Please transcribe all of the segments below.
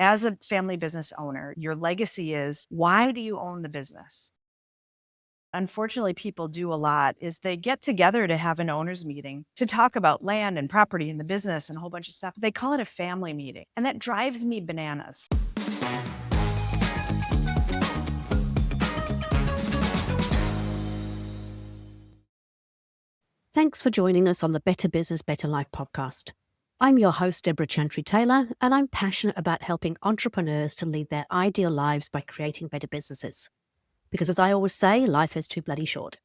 as a family business owner, your legacy is, why do you own the business? Unfortunately, people do a lot is they get together to have an owners meeting to talk about land and property and the business and a whole bunch of stuff. They call it a family meeting, and that drives me bananas. Thanks for joining us on the Better Business, Better Life podcast. I'm your host, Debra Chantry-Taylor, and I'm passionate about helping entrepreneurs to lead their ideal lives by creating better businesses. Because as I always say, life is too bloody short.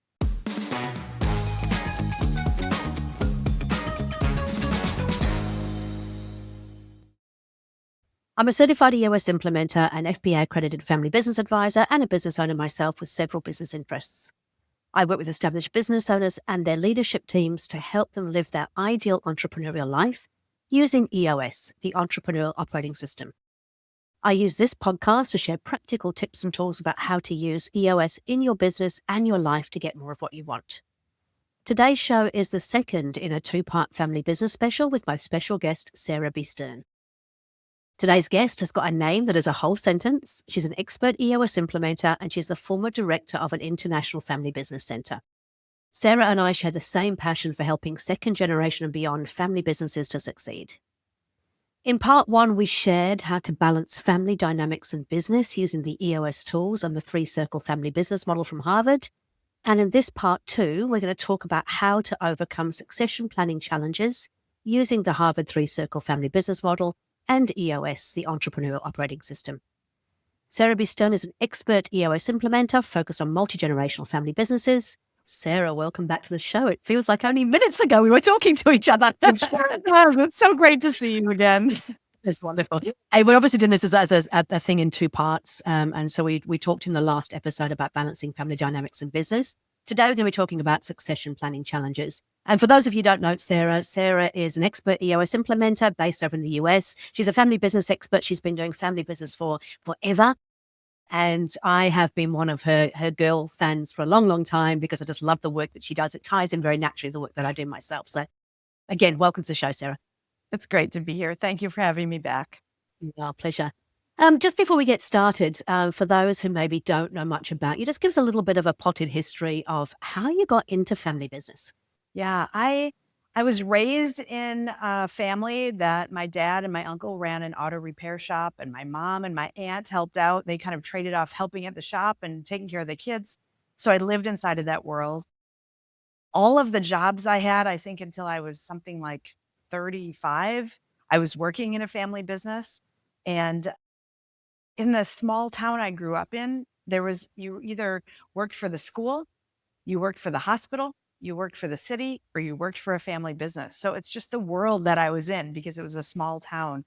I'm a certified EOS implementer, an FBA-accredited family business advisor, and a business owner myself with several business interests. I work with established business owners and their leadership teams to help them live their ideal entrepreneurial life using EOS, the Entrepreneurial Operating System. I use this podcast to share practical tips and tools about how to use EOS in your business and your life to get more of what you want. Today's show is the second in a two-part family business special with my special guest, Sara B. Today's guest has got a name that is a whole sentence. She's an expert EOS implementer, and she's the former director of an international family business center. Sara and I share the same passion for helping second generation and beyond family businesses to succeed. In part one, we shared how to balance family dynamics and business using the EOS tools and the three-circle family business model from Harvard. And in this part two, we're going to talk about how to overcome succession planning challenges using the Harvard three-circle family business model and EOS, the Entrepreneurial Operating System. Sara B. is an expert EOS implementer focused on multi-generational family businesses. Sara, welcome back to the show. It feels like only minutes ago we were talking to each other. It's so great to see you again. It's wonderful. Hey, we're obviously doing this as a thing in two parts. And so we talked in the last episode about balancing family dynamics and business. Today, we're going to be talking about succession planning challenges. And for those of you who don't know Sara is an expert EOS implementer based over in the US. She's a family business expert. She's been doing family business for forever. And I have been one of her girl fans for a long, long time because I just love the work that she does. It ties in very naturally with the work that I do myself. So again, welcome to the show, Sara. It's great to be here. Thank you for having me back. Our pleasure. Just before we get started, for those who maybe don't know much about you, just give us a little bit of a potted history of how you got into family business. Yeah, I was raised in a family that my dad and my uncle ran an auto repair shop, and my mom and my aunt helped out. They kind of traded off helping at the shop and taking care of the kids. So I lived inside of that world. All of the jobs I had, I think until I was something like 35, I was working in a family business. And in the small town I grew up in, you either worked for the school, you worked for the hospital, you worked for the city, or you worked for a family business. So it's just the world that I was in because it was a small town.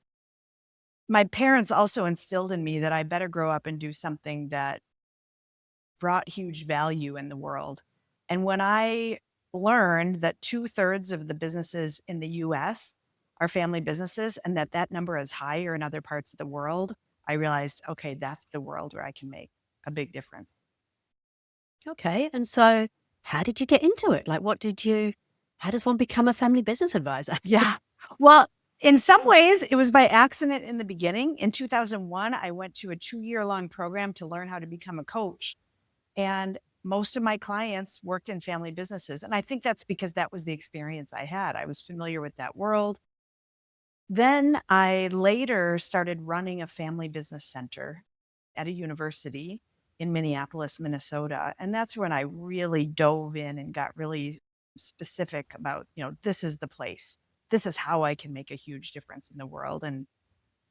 My parents also instilled in me that I better grow up and do something that brought huge value in the world. And when I learned that 2/3 of the businesses in the US are family businesses and that number is higher in other parts of the world, I realized, okay, that's the world where I can make a big difference. Okay. And so how did you get into it? Like, how does one become a family business advisor? Yeah. Well, in some ways, it was by accident in the beginning. In 2001, I went to a 2-year-long program to learn how to become a coach. And most of my clients worked in family businesses. And I think that's because that was the experience I had. I was familiar with that world. Then I later started running a family business center at a university in Minneapolis, Minnesota. And that's when I really dove in and got really specific about, this is the place. This is how I can make a huge difference in the world. And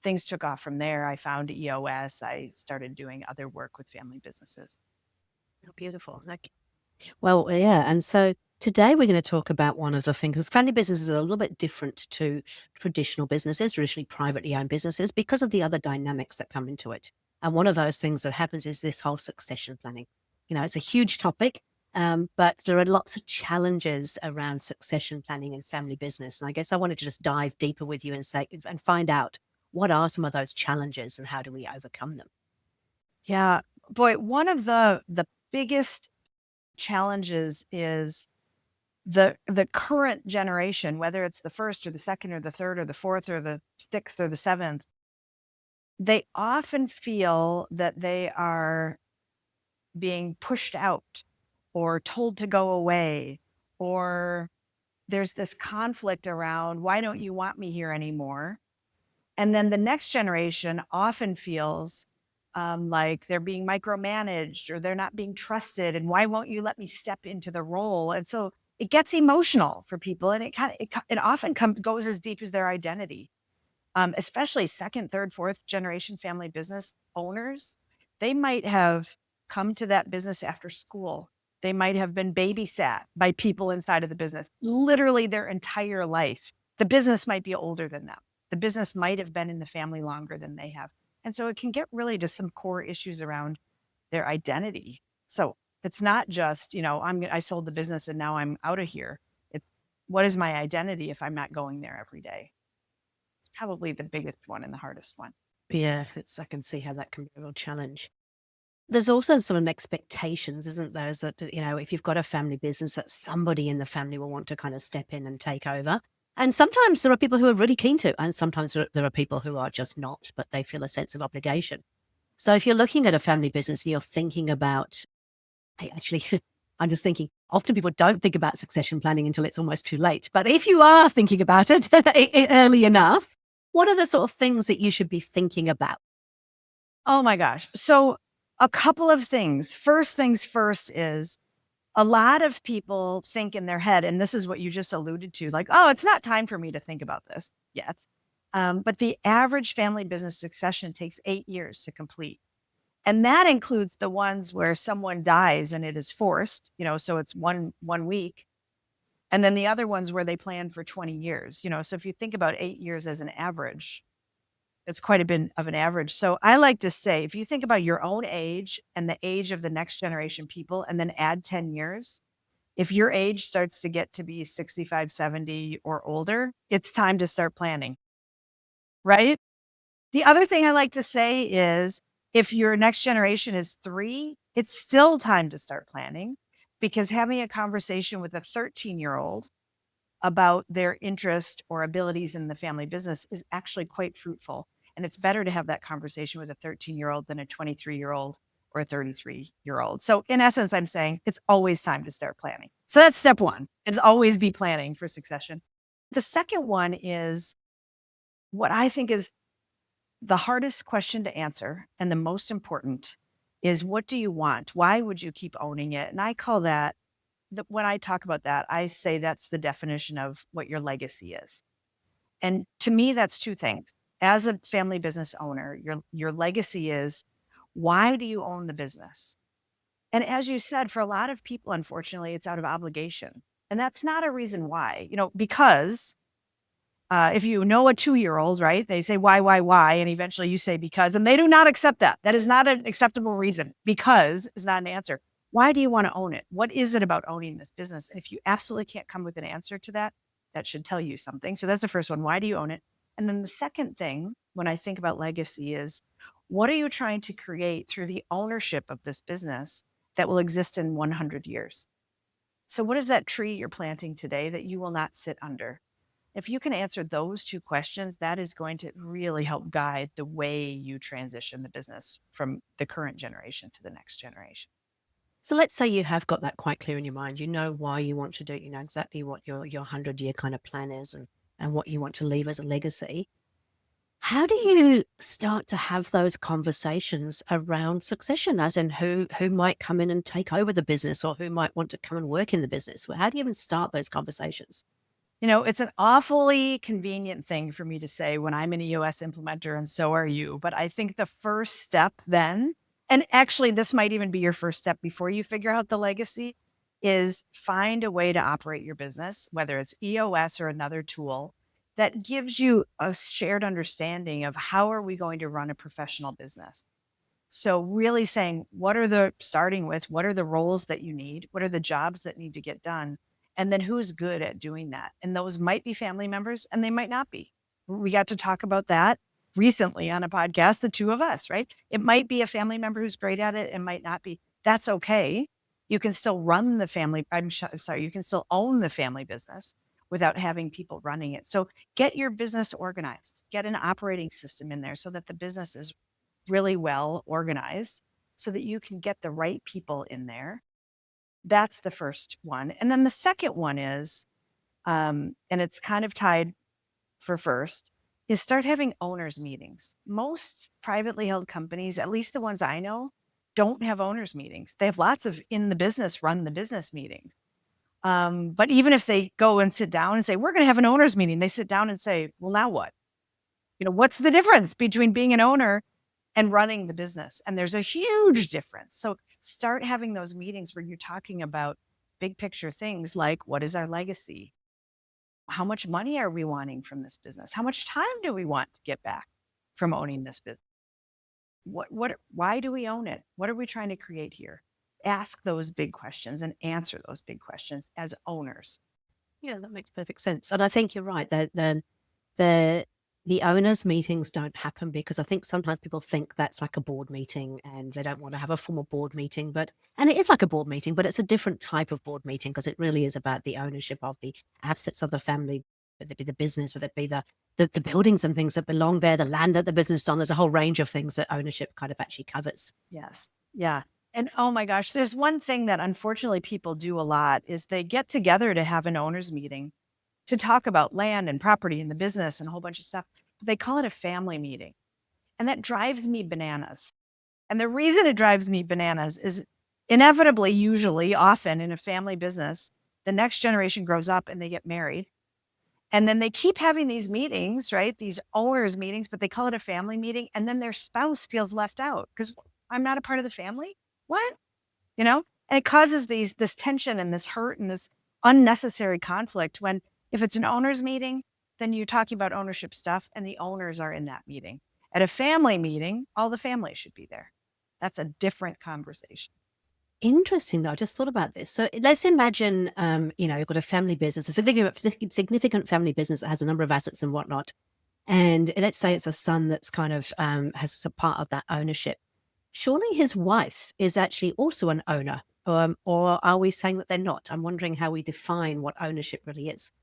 things took off from there. I found EOS. I started doing other work with family businesses. Oh, beautiful. Okay. Well, yeah. And so today we're going to talk about one of the things, because family businesses are a little bit different to traditionally privately owned businesses because of the other dynamics that come into it. And one of those things that happens is this whole succession planning. It's a huge topic, but there are lots of challenges around succession planning and family business. And I guess I wanted to just dive deeper with you and find out what are some of those challenges and how do we overcome them? Yeah, boy, one of the biggest challenges is the current generation, whether it's the first or the second or the third or the fourth or the sixth or the seventh, they often feel that they are being pushed out or told to go away, or there's this conflict around, why don't you want me here anymore? And then the next generation often feels like they're being micromanaged or they're not being trusted. And why won't you let me step into the role? And so it gets emotional for people, and it often goes as deep as their identity. Especially second, third, fourth generation family business owners. They might have come to that business after school. They might have been babysat by people inside of the business literally their entire life. The business might be older than them. The business might have been in the family longer than they have. And so it can get really to some core issues around their identity. So it's not just, I sold the business and now I'm out of here. It's, what is my identity if I'm not going there every day? It's probably the biggest one and the hardest one. Yeah, I can see how that can be a real challenge. There's also some expectations, isn't there? Is that, if you've got a family business, that somebody in the family will want to kind of step in and take over. And sometimes there are people who are really keen to, and sometimes there are people who are just not, but they feel a sense of obligation. So if you're looking at a family business and you're thinking about, hey, actually, I'm just thinking, often people don't think about succession planning until it's almost too late. But if you are thinking about it early enough, what are the sort of things that you should be thinking about? Oh my gosh. So, a couple of things. First things first is a lot of people think in their head, and this is what you just alluded to, like, oh, it's not time for me to think about this yet. But the average family business succession takes 8 years to complete. And that includes the ones where someone dies and it is forced, so it's one week. And then the other ones where they plan for 20 years, so if you think about 8 years as an average, it's quite a bit of an average. So I like to say, if you think about your own age and the age of the next generation people, and then add 10 years, if your age starts to get to be 65, 70 or older, it's time to start planning, right? The other thing I like to say is if your next generation is 3, it's still time to start planning, because having a conversation with a 13-year-old about their interest or abilities in the family business is actually quite fruitful. And it's better to have that conversation with a 13-year-old than a 23-year-old or a 33-year-old. So in essence, I'm saying it's always time to start planning. So that's step one, is always be planning for succession. The second one is what I think is the hardest question to answer and the most important is, what do you want? Why would you keep owning it? And I call that, when I talk about that, I say that's the definition of what your legacy is. And to me, that's two things. As a family business owner, your legacy is, why do you own the business? And as you said, for a lot of people, unfortunately, it's out of obligation. And that's not a reason why, because if you know a 2-year-old, right, they say, why? And eventually you say, because, and they do not accept that. That is not an acceptable reason. Because is not an answer. Why do you want to own it? What is it about owning this business? And if you absolutely can't come with an answer to that, that should tell you something. So that's the first one. Why do you own it? And then the second thing, when I think about legacy, is, what are you trying to create through the ownership of this business that will exist in 100 years? So what is that tree you're planting today that you will not sit under? If you can answer those two questions, that is going to really help guide the way you transition the business from the current generation to the next generation. So let's say you have got that quite clear in your mind. You know why you want to do it. You know exactly what your 100-year kind of plan is and what you want to leave as a legacy. How do you start to have those conversations around succession, as in who might come in and take over the business or who might want to come and work in the business? How do you even start those conversations? It's an awfully convenient thing for me to say when I'm an EOS implementer, and so are you. But I think the first step then, and actually this might even be your first step before you figure out the legacy, is find a way to operate your business, whether it's EOS or another tool that gives you a shared understanding of how are we going to run a professional business. So really saying, what are what are the roles that you need? What are the jobs that need to get done? And then who's good at doing that? And those might be family members and they might not be. We got to talk about that recently on a podcast, the two of us, right? It might be a family member who's great at it and might not be. That's okay. You can still run the family. Sorry, you can still own the family business without having people running it. So get your business organized, get an operating system in there so that the business is really well organized so that you can get the right people in there. That's the first one. And then the second one is, and it's kind of tied for first, is start having owners meetings. Most privately held companies, at least the ones I know, don't have owners meetings. They have lots of in the business, run the business meetings. But even if they go and sit down and say, we're going to have an owners meeting, they sit down and say, well, now what? What's the difference between being an owner and running the business? And there's a huge difference. So start having those meetings where you're talking about big picture things like, what is our legacy? How much money are we wanting from this business? How much time do we want to get back from owning this business? Why do we own it? What are we trying to create here? Ask those big questions and answer those big questions as owners. Yeah, that makes perfect sense. And I think you're right. The owners' meetings don't happen because I think sometimes people think that's like a board meeting and they don't want to have a formal board meeting. And it is like a board meeting, but it's a different type of board meeting because it really is about the ownership of the assets of the family, whether it be the business, whether it be the buildings and things that belong there, the land that the business is on. There's a whole range of things that ownership kind of actually covers. Yes. Yeah. And oh my gosh, there's one thing that unfortunately people do a lot is they get together to have an owners meeting to talk about land and property and the business and a whole bunch of stuff. But they call it a family meeting. And that drives me bananas. And the reason it drives me bananas is inevitably, usually, often in a family business, the next generation grows up and they get married. And then they keep having these meetings, right? These owners meetings, but they call it a family meeting. And then their spouse feels left out because I'm not a part of the family. What? And it causes this tension and this hurt and this unnecessary conflict when if it's an owners meeting, then you're talking about ownership stuff and the owners are in that meeting. At a family meeting, all the family should be there. That's a different conversation. Interesting, though. I just thought about this. So let's imagine, you've got a family business, a significant family business that has a number of assets and whatnot. And let's say it's a son that's kind of has a part of that ownership. Surely his wife is actually also an owner, or are we saying that they're not? I'm wondering how we define what ownership really is.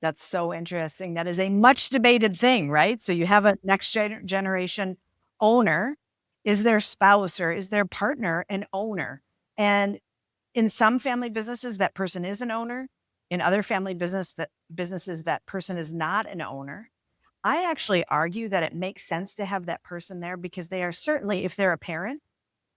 That's so interesting. That is a much debated thing, right? So you have a next generation owner. Is their spouse or is their partner an owner? And in some family businesses, that person is an owner. In other family businesses, that person is not an owner. I actually argue that it makes sense to have that person there because they are certainly, if they're a parent,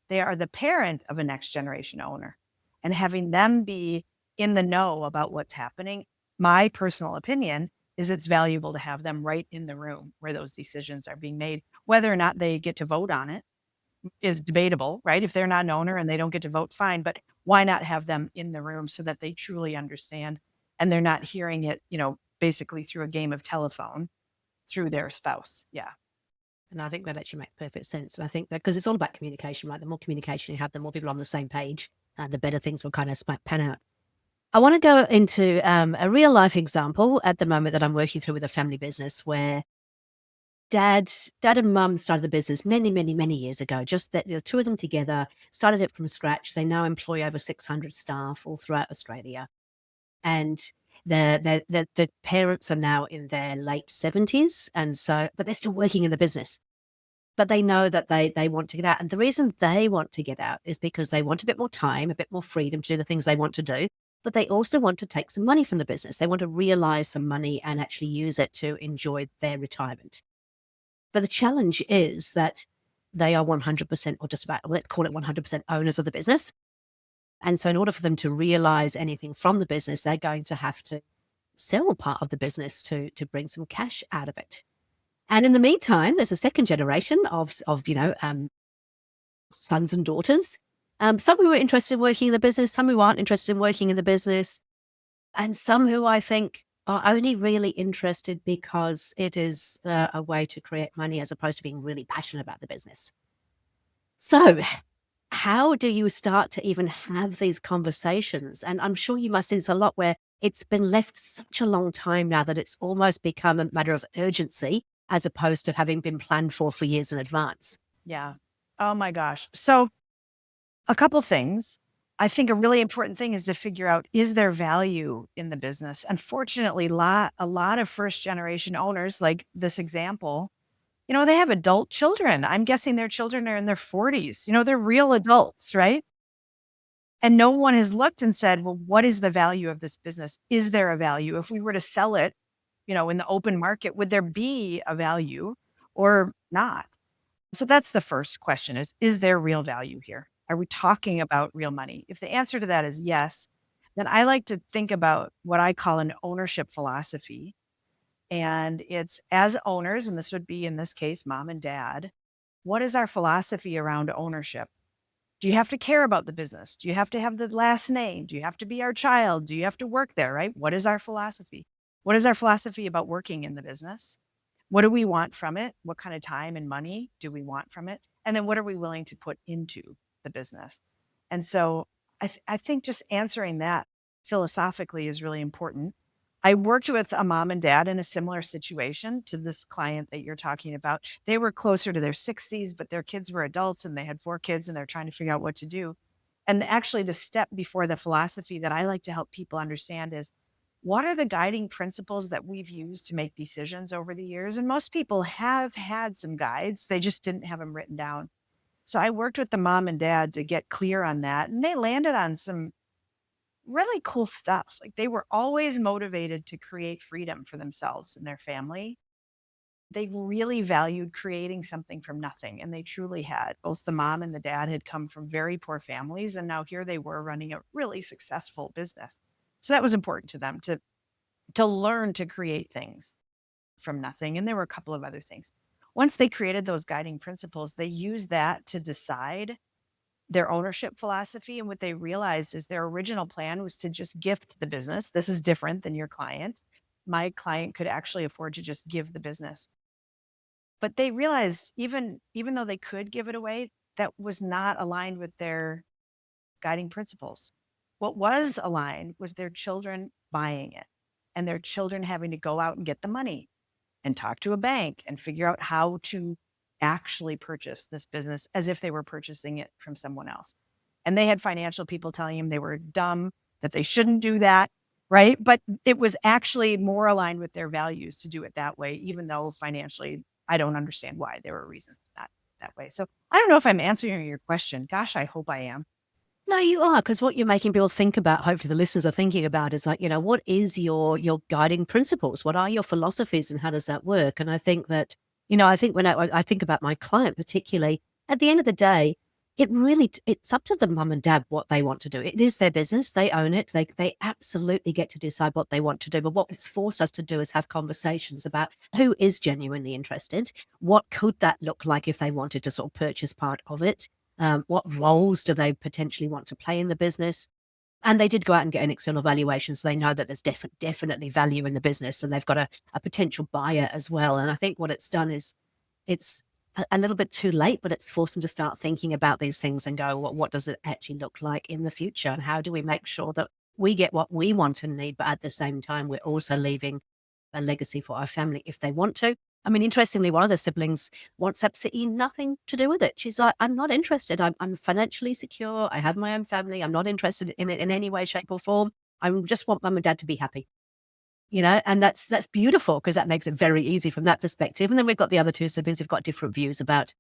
they are the parent of a next generation owner. And having them be in the know about what's happening, my personal opinion is it's valuable to have them right in the room where those decisions are being made. Whether or not they get to vote on it is debatable, right? If they're not an owner and they don't get to vote, fine. But why not have them in the room so that they truly understand and they're not hearing it, basically through a game of telephone through their spouse. Yeah. And I think that actually makes perfect sense. And I think that because it's all about communication, right? The more communication you have, the more people on the same page, the better things will kind of pan out. I want to go into a real life example at the moment that I'm working through with a family business where dad and mum started the business many, many, many years ago. Just that the two of them together started it from scratch. They now employ over 600 staff all throughout Australia. And the parents are now in their late 70s. But they're still working in the business. But they know that they want to get out. And the reason they want to get out is because they want a bit more time, a bit more freedom to do the things they want to do. But they also want to take some money from the business. They want to realize some money and actually use it to enjoy their retirement. But the challenge is that they are 100% or just about, let's call it 100% owners of the business. And so in order for them to realize anything from the business, they're going to have to sell part of the business to bring some cash out of it. And in the meantime, there's a second generation of sons and daughters. Some who are interested in working in the business, some who aren't interested in working in the business, and some who I think are only really interested because it is a way to create money as opposed to being really passionate about the business. So how do you start to even have these conversations? And I'm sure you must sense a lot where it's been left such a long time now that it's almost become a matter of urgency as opposed to having been planned for years in advance. Yeah. Oh my gosh. So a couple things. I think a really important thing is to figure out, is there value in the business? Unfortunately, a lot of first generation owners, like this example, they have adult children. I'm guessing their children are in their 40s. They're real adults, right? And no one has looked and said, well, what is the value of this business? Is there a value? If we were to sell it, in the open market, would there be a value or not? So that's the first question is there real value here? Are we talking about real money? If the answer to that is yes, then I like to think about what I call an ownership philosophy. And it's as owners, and this would be in this case, mom and dad, what is our philosophy around ownership? Do you have to care about the business? Do you have to have the last name? Do you have to be our child? Do you have to work there, right? What is our philosophy? What is our philosophy about working in the business? What do we want from it? What kind of time and money do we want from it? And then what are we willing to put into the business? And so I think just answering that philosophically is really important. I worked with a mom and dad in a similar situation to this client that you're talking about. They were closer to their 60s, but their kids were adults and they had 4 kids and they're trying to figure out what to do. And actually, the step before the philosophy that I like to help people understand is, what are the guiding principles that we've used to make decisions over the years? And most people have had some guides, they just didn't have them written down. So I worked with the mom and dad to get clear on that. And they landed on some really cool stuff. Like, they were always motivated to create freedom for themselves and their family. They really valued creating something from nothing. And they truly had. Both the mom and the dad had come from very poor families. And now here they were running a really successful business. So that was important to them to learn to create things from nothing. And there were a couple of other things. Once they created those guiding principles, they used that to decide their ownership philosophy. And what they realized is their original plan was to just gift the business. This is different than your client. My client could actually afford to just give the business. But they realized, even though they could give it away, that was not aligned with their guiding principles. What was aligned was their children buying it and their children having to go out and get the money and talk to a bank and figure out how to actually purchase this business as if they were purchasing it from someone else. And they had financial people telling them they were dumb, that they shouldn't do that, right? But it was actually more aligned with their values to do it that way, even though financially, I don't understand why there were reasons that way. So I don't know if I'm answering your question. Gosh, I hope I am. No, you are, because what you're making people think about, hopefully the listeners are thinking about, is like, what is your guiding principles? What are your philosophies and how does that work? And I think that, I think when I think about my client particularly, at the end of the day, it's up to the mum and dad what they want to do. It is their business. They own it. They absolutely get to decide what they want to do. But what it's forced us to do is have conversations about who is genuinely interested. What could that look like if they wanted to sort of purchase part of it? What roles do they potentially want to play in the business? And they did go out and get an external valuation, so they know that there's definitely value in the business, and they've got a potential buyer as well. And I think what it's done is it's a little bit too late, but it's forced them to start thinking about these things and go, what does it actually look like in the future? And how do we make sure that we get what we want and need, but at the same time, we're also leaving a legacy for our family if they want to. I mean, interestingly, one of the siblings wants absolutely nothing to do with it. She's like, I'm not interested. I'm financially secure. I have my own family. I'm not interested in it in any way, shape, or form. I just want mum and dad to be happy. And that's beautiful, because that makes it very easy from that perspective. And then we've got the other two siblings who've got different views about,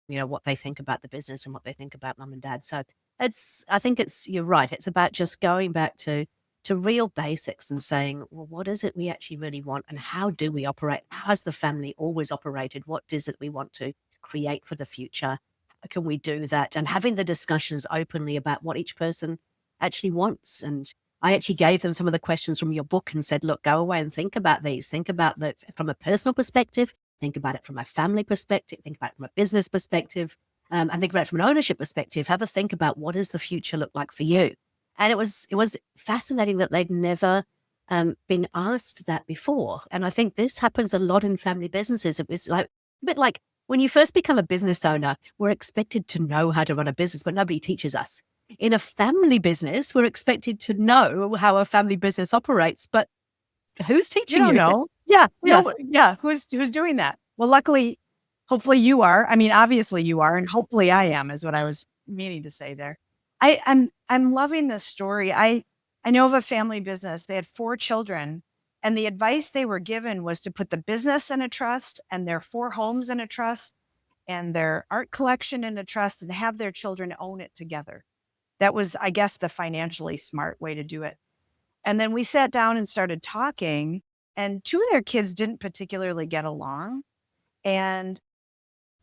what they think about the business and what they think about mum and dad. So I think you're right. It's about just going back to real basics and saying, well, what is it we actually really want and how do we operate? How has the family always operated? What is it we want to create for the future? How can we do that? And having the discussions openly about what each person actually wants. And I actually gave them some of the questions from your book and said, look, go away and think about these. Think about that from a personal perspective. Think about it from a family perspective. Think about it from a business perspective. And think about it from an ownership perspective. Have a think about, what does the future look like for you? And it was fascinating that they'd never been asked that before. And I think this happens a lot in family businesses. It was like a bit like when you first become a business owner, we're expected to know how to run a business, but nobody teaches us. In a family business, we're expected to know how a family business operates, but who's You teaching don't you? know. Yeah. Yeah. No, yeah. Who's doing that? Well, luckily, hopefully you are. I mean, obviously you are, and hopefully I am, is what I was meaning to say there. I'm loving this story. I know of a family business. They had 4 children, and the advice they were given was to put the business in a trust and their 4 homes in a trust and their art collection in a trust and have their children own it together. That was, I guess, the financially smart way to do it. And then we sat down and started talking, and 2 of their kids didn't particularly get along. And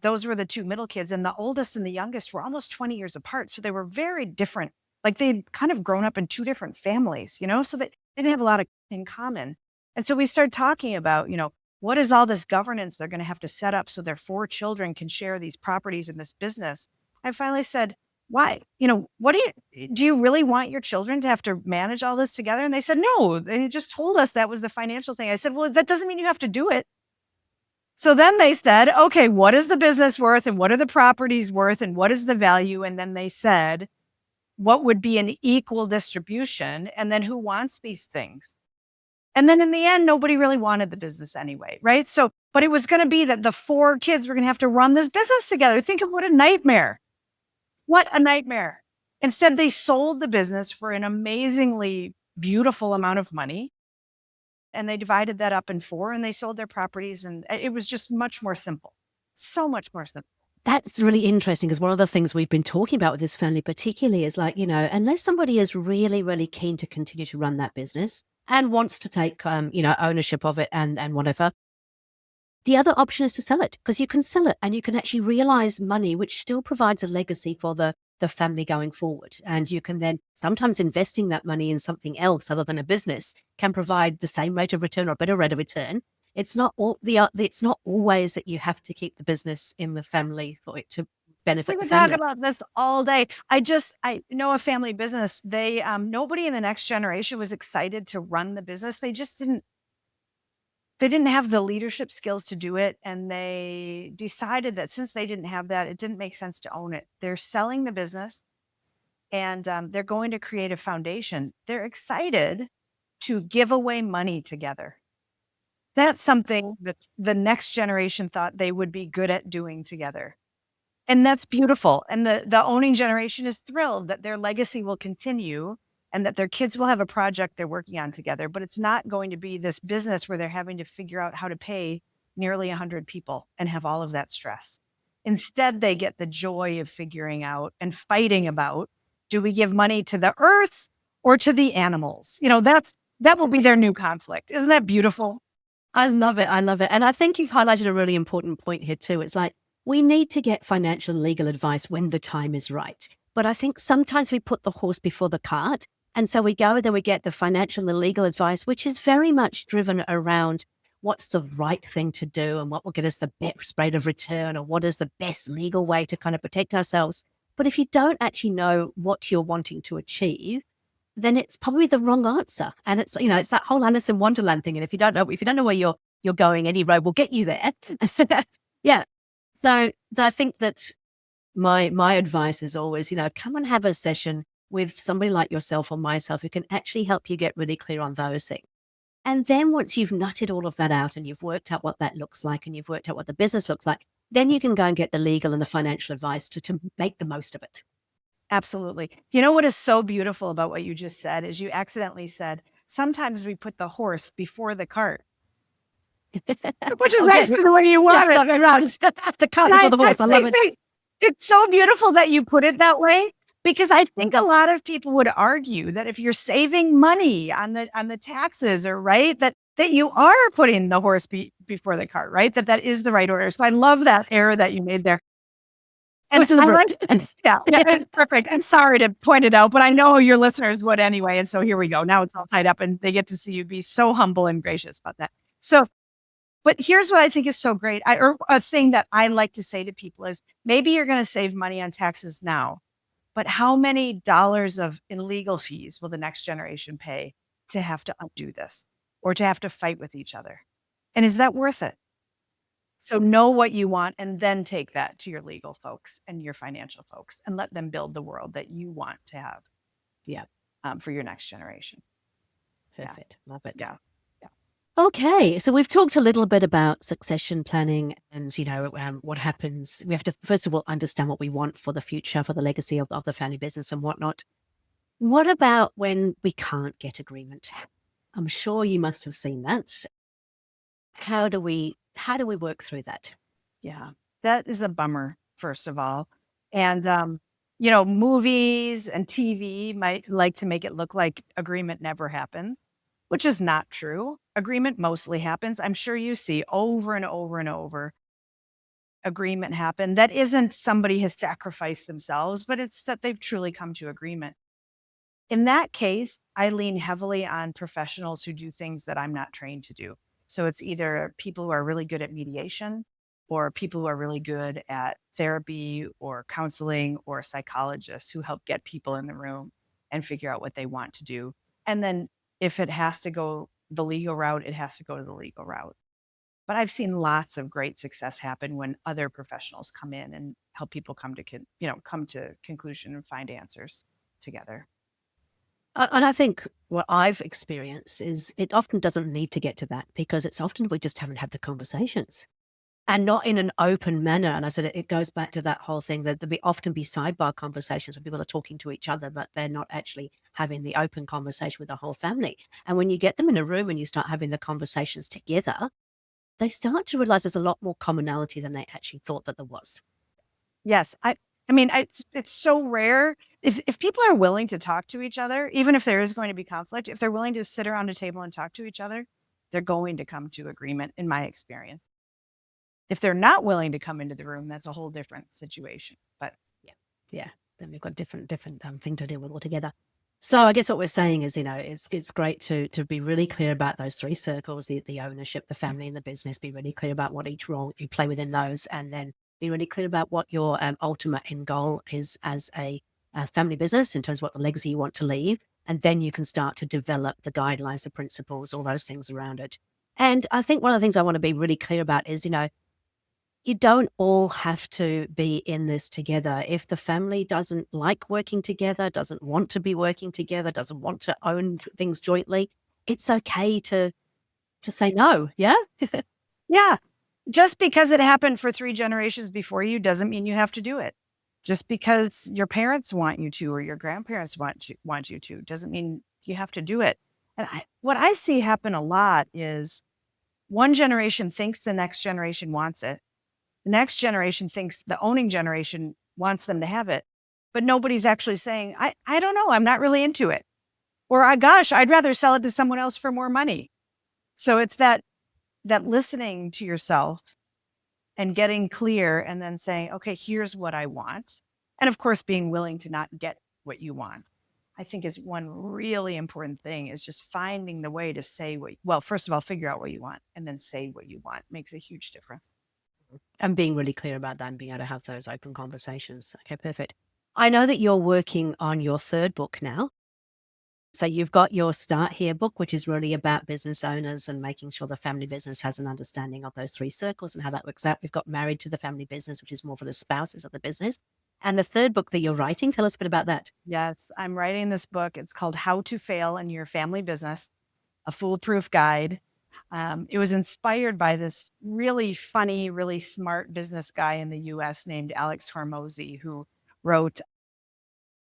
those were the 2 middle kids, and the oldest and the youngest were almost 20 years apart, so they were very different. Like, they'd kind of grown up in 2 different families, so they didn't have a lot of in common. And so we started talking about, what is all this governance they're gonna have to set up so their 4 children can share these properties in this business. I finally said, "Why? What do you really want your children to have to manage all this together?" And they said, "No, they just told us that was the financial thing." I said, "Well, that doesn't mean you have to do it." So then they said, "Okay, what is the business worth and what are the properties worth and what is the value?" And then they said, "What would be an equal distribution? And then who wants these things?" And then in the end, nobody really wanted the business anyway, right? So, but it was going to be that the 4 kids were going to have to run this business together. Think of what a nightmare. What a nightmare. Instead, they sold the business for an amazingly beautiful amount of money, and they divided that up in 4 and they sold their properties, and it was just much more simple. So much more simple. That's really interesting because one of the things we've been talking about with this family, particularly, is like, unless somebody is really, really keen to continue to run that business and wants to take, ownership of it and whatever, the other option is to sell it because you can sell it and you can actually realize money, which still provides a legacy for the family going forward. And you can then sometimes investing that money in something else other than a business can provide the same rate of return or better rate of return. It's not it's not always that you have to keep the business in the family for it to We benefit the would talk family. about this all day. I know a family business. They nobody in the next generation was excited to run the business. They didn't have the leadership skills to do it, and they decided that since they didn't have that, it didn't make sense to own it. They're selling the business, and they're going to create a foundation. They're excited to give away money together. That's something that the next generation thought they would be good at doing together. And that's beautiful. And the owning generation is thrilled that their legacy will continue and that their kids will have a project they're working on together. But it's not going to be this business where they're having to figure out how to pay nearly 100 people and have all of that stress. Instead, they get the joy of figuring out and fighting about, do we give money to the earth or to the animals? That will be their new conflict. Isn't that beautiful? I love it. I love it. And I think you've highlighted a really important point here too. It's like we need to get financial and legal advice when the time is right. But I think sometimes we put the horse before the cart. And so we go, then we get the financial and legal advice, which is very much driven around what's the right thing to do and what will get us the best rate of return or what is the best legal way to kind of protect ourselves. But if you don't actually know what you're wanting to achieve, then it's probably the wrong answer. And it's, it's that whole Alice in Wonderland thing. And if you don't know where you're going, any road will get you there. Yeah. So I think that my advice is always, come and have a session with somebody like yourself or myself who can actually help you get really clear on those things. And then once you've nutted all of that out and you've worked out what that looks like and you've worked out what the business looks like, then you can go and get the legal and the financial advice to make the most of it. Absolutely. You know what is so beautiful about what you just said is you accidentally said, sometimes we put the horse before the cart, which is Okay. actually the way you Yes, want it. I'm around. The cart And before I, the I horse. I love think it. that it's so beautiful that you put it that way, because I think a lot of people would argue that if you're saving money on the taxes, or right, that you are putting the horse before the cart, right? That is the right order. So I love that error that you made there. And Horse in the I brook. like, yeah, it's perfect. I'm sorry to point it out, but I know your listeners would anyway. And so here we go. Now it's all tied up and they get to see you be so humble and gracious about that. So, but here's what I think is so great. Or a thing that I like to say to people is, maybe you're going to save money on taxes now, but how many dollars in legal fees will the next generation pay to have to undo this or to have to fight with each other? And is that worth it? So know what you want and then take that to your legal folks and your financial folks and let them build the world that you want to have, Yeah. for your next generation. Perfect. Love it. Yeah. Okay, so we've talked a little bit about succession planning and, what happens. We have to, first of all, understand what we want for the future, for the legacy of the family business and whatnot. What about when we can't get agreement? I'm sure you must have seen that. How do we work through that? Yeah, that is a bummer, first of all. And, movies and TV might like to make it look like agreement never happens, which is not true. Agreement mostly happens. I'm sure you see over and over and over agreement happen. That isn't somebody has sacrificed themselves, but it's that they've truly come to agreement. In that case, I lean heavily on professionals who do things that I'm not trained to do. So it's either people who are really good at mediation or people who are really good at therapy or counseling or psychologists who help get people in the room and figure out what they want to do. And then if it has to go the legal route, it has to go to the legal route. But I've seen lots of great success happen when other professionals come in and help people come to conclusion and find answers together. And I think what I've experienced is it often doesn't need to get to that because it's often we just haven't had the conversations and not in an open manner. And I said it goes back to that whole thing that there often be sidebar conversations where people are talking to each other, but they're not actually having the open conversation with the whole family. And when you get them in a room and you start having the conversations together, they start to realize there's a lot more commonality than they actually thought that there was. Yes, I mean, it's so rare if people are willing to talk to each other, even if there is going to be conflict, if they're willing to sit around a table and talk to each other, they're going to come to agreement in my experience. If they're not willing to come into the room, that's a whole different situation. But Yeah. Yeah. Then we've got different thing to deal with altogether. So I guess what we're saying is, it's great to be really clear about those three circles, the ownership, the family, and the business. Be really clear about what each role you play within those, and then be really clear about what your ultimate end goal is as a family business in terms of what the legacy you want to leave. And then you can start to develop the guidelines, the principles, all those things around it. And I think one of the things I want to be really clear about is, you don't all have to be in this together. If the family doesn't like working together, doesn't want to be working together, doesn't want to own things jointly, it's okay to say no. Yeah. yeah, just because it happened for 3 generations before you doesn't mean you have to do it. Just because your parents want you to or your grandparents want you to doesn't mean you have to do it. And what I see happen a lot is one generation thinks the next generation wants it. The next generation thinks the owning generation wants them to have it, but nobody's actually saying, I don't know, I'm not really into it. Or gosh, I'd rather sell it to someone else for more money. So it's that listening to yourself and getting clear and then saying, okay, here's what I want. And of course, being willing to not get what you want, I think is one really important thing is just finding the way to say well, first of all, figure out what you want and then say what you want makes a huge difference. And being really clear about that and being able to have those open conversations. Okay, perfect. I know that you're working on your third book now. So you've got your Start Here book, which is really about business owners and making sure the family business has an understanding of those three circles and how that works out. We've got Married to the Family Business, which is more for the spouses of the business. And the third book that you're writing, tell us a bit about that. Yes, I'm writing this book. It's called How to Fail in Your Family Business, a foolproof guide. It was inspired by this really funny, really smart business guy in the US named Alex Hormozy, who wrote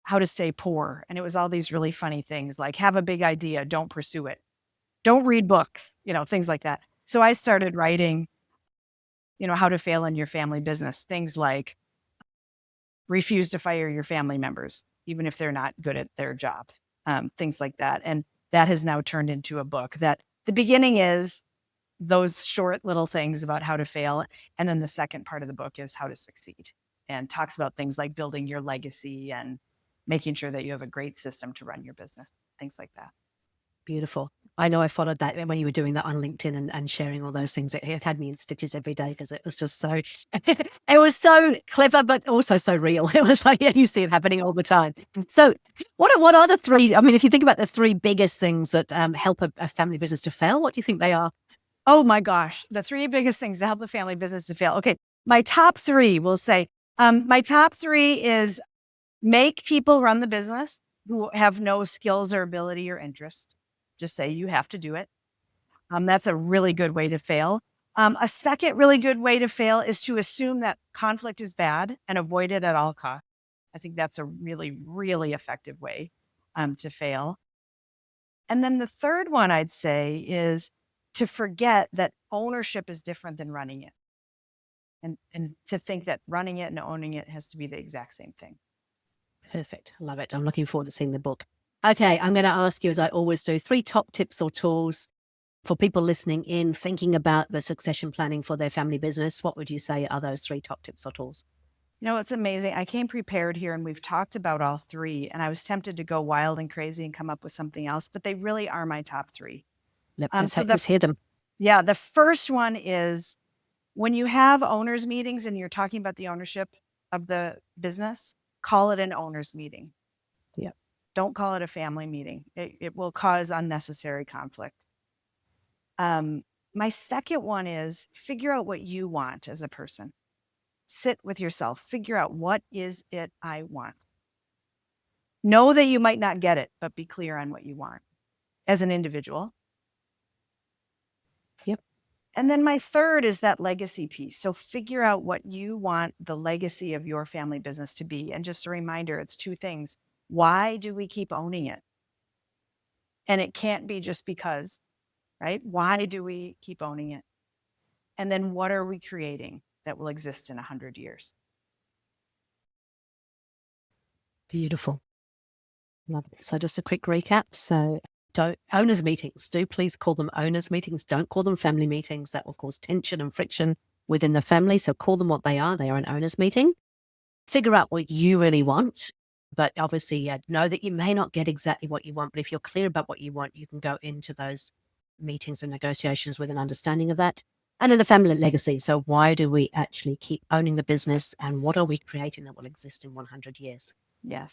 How to Stay Poor. And it was all these really funny things like have a big idea, don't pursue it, don't read books, things like that. So I started writing, how to fail in your family business, things like refuse to fire your family members, even if they're not good at their job, things like that. And that has now turned into a book that the beginning is those short little things about how to fail. And then the second part of the book is how to succeed and talks about things like building your legacy and making sure that you have a great system to run your business, things like that. Beautiful. I know I followed that when you were doing that on LinkedIn and sharing all those things. It had me in stitches every day because it was just so, it was so clever, but also so real. It was like, yeah, you see it happening all the time. So what are the three, I mean, if you think about the three biggest things that help a family business to fail, what do you think they are? Oh my gosh, the 3 biggest things to help a family business to fail. Okay, my top 3 will say, my top 3 is make people run the business who have no skills or ability or interest. Just say you have to do it. That's a really good way to fail. A second really good way to fail is to assume that conflict is bad and avoid it at all costs. I think that's a really, really effective way to fail. And then the third one I'd say is to forget that ownership is different than running it. And to think that running it and owning it has to be the exact same thing. Perfect. Love it. I'm looking forward to seeing the book. Okay, I'm going to ask you, as I always do, 3 top tips or tools for people listening in, thinking about the succession planning for their family business. What would you say are those 3 top tips or tools? It's amazing. I came prepared here and we've talked about all 3, and I was tempted to go wild and crazy and come up with something else, but they really are my top 3. Yep, So let's hear them. the first one is when you have owners meetings and you're talking about the ownership of the business, call it an owners meeting. Yep. Don't call it a family meeting. It will cause unnecessary conflict. My second one is figure out what you want as a person. Sit with yourself, figure out what is it I want. Know that you might not get it, but be clear on what you want as an individual. Yep. And then my third is that legacy piece. So figure out what you want the legacy of your family business to be. And just a reminder, it's 2 things. Why do we keep owning it? And it can't be just because, right? Why do we keep owning it? And then what are we creating that will exist in 100 years? Beautiful. Love it. So just a quick recap. So owners meetings, do please call them owners meetings. Don't call them family meetings. That will cause tension and friction within the family. So call them what they are. They are an owners meeting. Figure out what you really want. But obviously, know that you may not get exactly what you want. But if you're clear about what you want, you can go into those meetings and negotiations with an understanding of that. And then the family legacy. So why do we actually keep owning the business, and what are we creating that will exist in 100 years? Yes.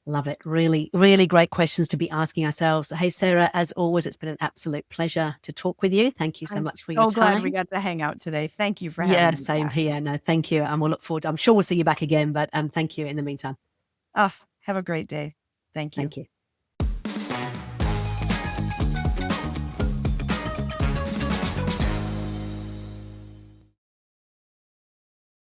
Love it. Really, really great questions to be asking ourselves. Hey, Sarah, as always, it's been an absolute pleasure to talk with you. Thank you so much for your so glad we time. got to hang out today. Thank you for having Yeah, me same back. here. No, thank you. And we'll look forward. I'm sure we'll see you back again, but thank you in the meantime. Oh, have a great day. Thank you. Thank you.